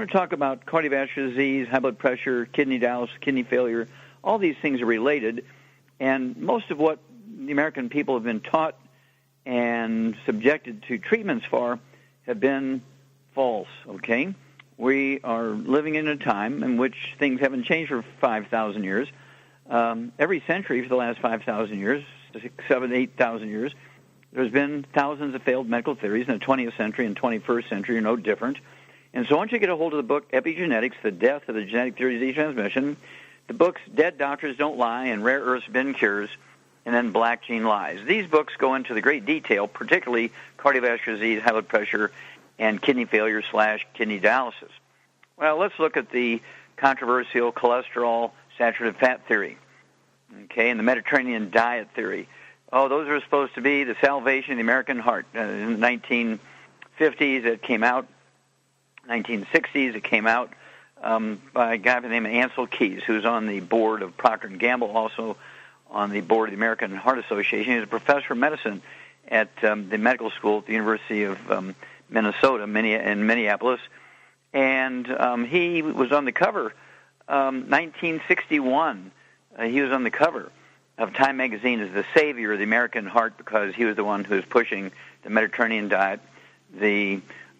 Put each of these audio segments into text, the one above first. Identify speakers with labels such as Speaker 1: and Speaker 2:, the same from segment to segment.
Speaker 1: want to talk about cardiovascular disease, high blood pressure, kidney dialysis, kidney failure. All these things are related, and most of what the American people have been taught and subjected to treatments for have been false, okay? We are living in a time in which things haven't changed for 5,000 years. Every century for the last 5,000 years, 7,000, 8,000 years, there's been thousands of failed medical theories. In the 20th century and 21st century are no different. And so once you get a hold of the book, Epigenetics, The Death of the Genetic Theory of Disease Transmission, the books Dead Doctors Don't Lie and Rare Earths Been Cures, and then Black Gene Lies. These books go into the great detail, particularly cardiovascular disease, high blood pressure, and kidney failure / kidney dialysis. Well, let's look at the controversial cholesterol saturated fat theory, okay, and the Mediterranean diet theory. Oh, those are supposed to be the salvation of the American heart. In the 1950s, it came out. 1960s, it came out by a guy by the name of Ansel Keys, who's on the board of Procter & Gamble, also on the board of the American Heart Association. He's a professor of medicine at the medical school at the University of Minnesota in Minneapolis. And he was on the cover, 1961, he was on the cover of Time magazine as the savior of the American heart because he was the one who was pushing the Mediterranean diet, the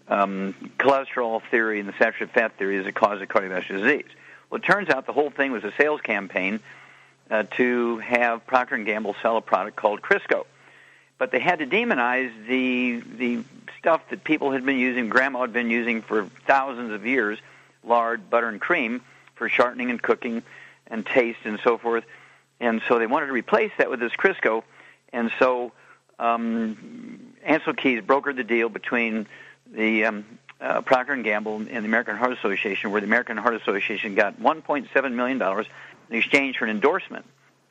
Speaker 1: cholesterol theory and the saturated fat theory as a cause of cardiovascular disease. Well, it turns out the whole thing was a sales campaign to have Procter & Gamble sell a product called Crisco. But they had to demonize the stuff that people had been using, Grandma had been using for thousands of years, lard, butter, and cream, for shortening and cooking and taste and so forth. And so they wanted to replace that with this Crisco. And so Ansel Keys brokered the deal between the Procter & Gamble and the American Heart Association, where the American Heart Association got $1.7 million in exchange for an endorsement.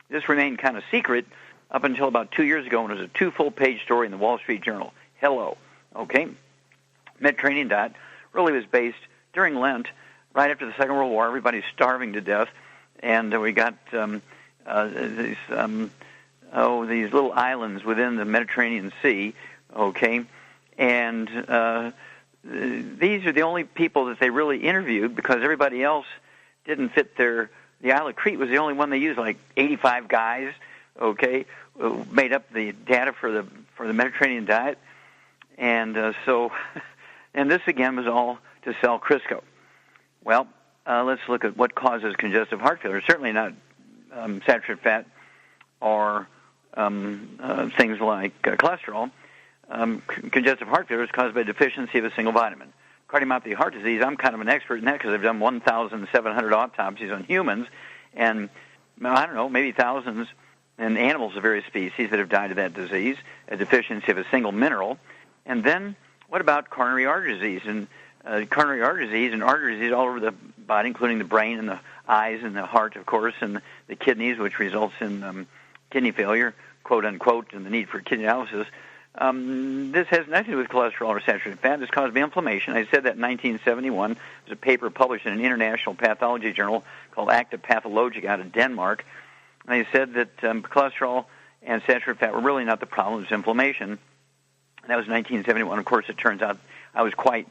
Speaker 1: This remained kind of secret up until about 2 years ago when it was a 2 full-page story in the Wall Street Journal. Hello. Okay? Mediterranean diet really was based during Lent, right after the Second World War. Everybody's starving to death, and we got these little islands within the Mediterranean Sea, okay? And these are the only people that they really interviewed because everybody else didn't fit the Isle of Crete was the only one they used, like 85 guys, okay, who made up the data for the Mediterranean diet. And and this again was all to sell Crisco. Well, let's look at what causes congestive heart failure. Certainly not saturated fat or things like cholesterol. Congestive heart failure is caused by deficiency of a single vitamin. Cardiomyopathy heart disease, I'm kind of an expert in that because I've done 1,700 autopsies on humans and, I don't know, maybe thousands in animals of various species that have died of that disease, a deficiency of a single mineral. And then what about coronary artery disease? And coronary artery disease and artery disease all over the body, including the brain and the eyes and the heart, of course, and the kidneys, which results in kidney failure, quote unquote, and the need for kidney dialysis. This has nothing to do with cholesterol or saturated fat. It's caused by inflammation. I said that in 1971. There's a paper published in an international pathology journal called Acta Pathologica out of Denmark. And they said that cholesterol and saturated fat were really not the problem. It was inflammation. And that was 1971. Of course, it turns out I was quite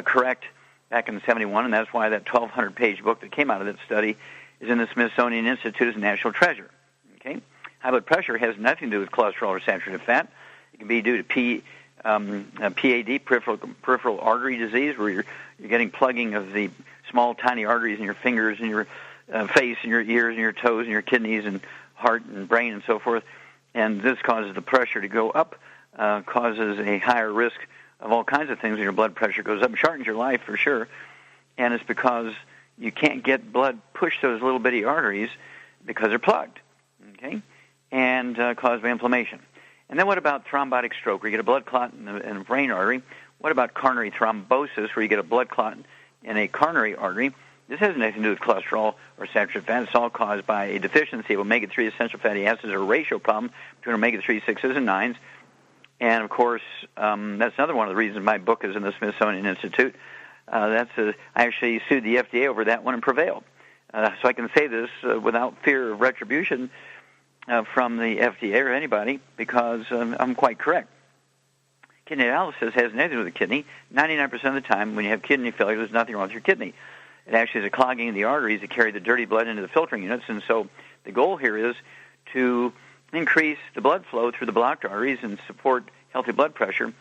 Speaker 1: correct back in 71, and that's why that 1,200-page book that came out of that study is in the Smithsonian Institute as a national treasure. Okay? High blood pressure has nothing to do with cholesterol or saturated fat. It can be due to PAD, peripheral artery disease, where you're getting plugging of the small, tiny arteries in your fingers and your face and your ears and your toes and your kidneys and heart and brain and so forth. And this causes the pressure to go up, causes a higher risk of all kinds of things when your blood pressure goes up. It shortens your life for sure. And it's because you can't get blood pushed those little bitty arteries because they're plugged, okay, and caused by inflammation. And then what about thrombotic stroke, where you get a blood clot in a brain artery? What about coronary thrombosis, where you get a blood clot in a coronary artery? This has nothing to do with cholesterol or saturated fat. It's all caused by a deficiency of omega-3 essential fatty acids, or a ratio problem between omega-3 6s and 9s. And, of course, that's another one of the reasons my book is in the Smithsonian Institute. I actually sued the FDA over that one and prevailed. So I can say this without fear of retribution from the FDA or anybody, because I'm quite correct. Kidney dialysis has nothing to do with the kidney. 99% of the time when you have kidney failure, there's nothing wrong with your kidney. It actually is a clogging of the arteries that carry the dirty blood into the filtering units. And so the goal here is to increase the blood flow through the blocked arteries and support healthy blood pressure.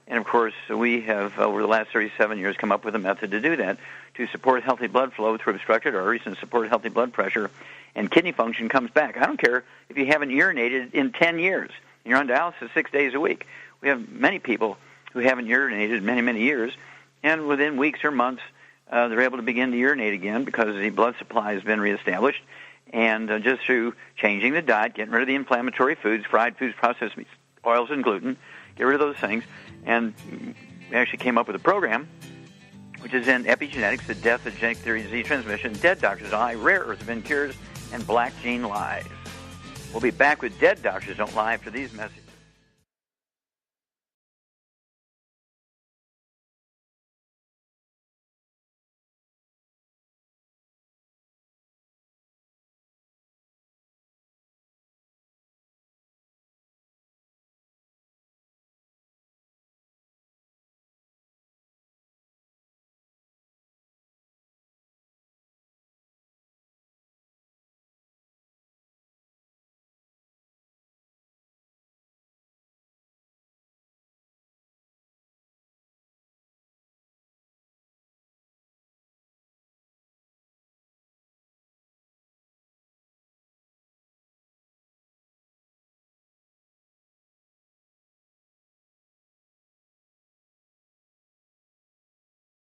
Speaker 1: And, of course, we have, over the last 37 years, come up with a method to do that, to support healthy blood flow through obstructed arteries and support healthy blood pressure. And kidney function comes back. I don't care if you haven't urinated in 10 years. You're on dialysis 6 days a week. We have many people who haven't urinated in many, many years, and within weeks or months, they're able to begin to urinate again because the blood supply has been reestablished. And just through changing the diet, getting rid of the inflammatory foods, fried foods, processed meats, oils, and gluten, get rid of those things. And we actually came up with a program, which is in epigenetics, the death of genetic theory, disease transmission, dead doctors don't lie, rare earth event cures, and black gene lies. We'll be back with Dead Doctors Don't Lie after these messages.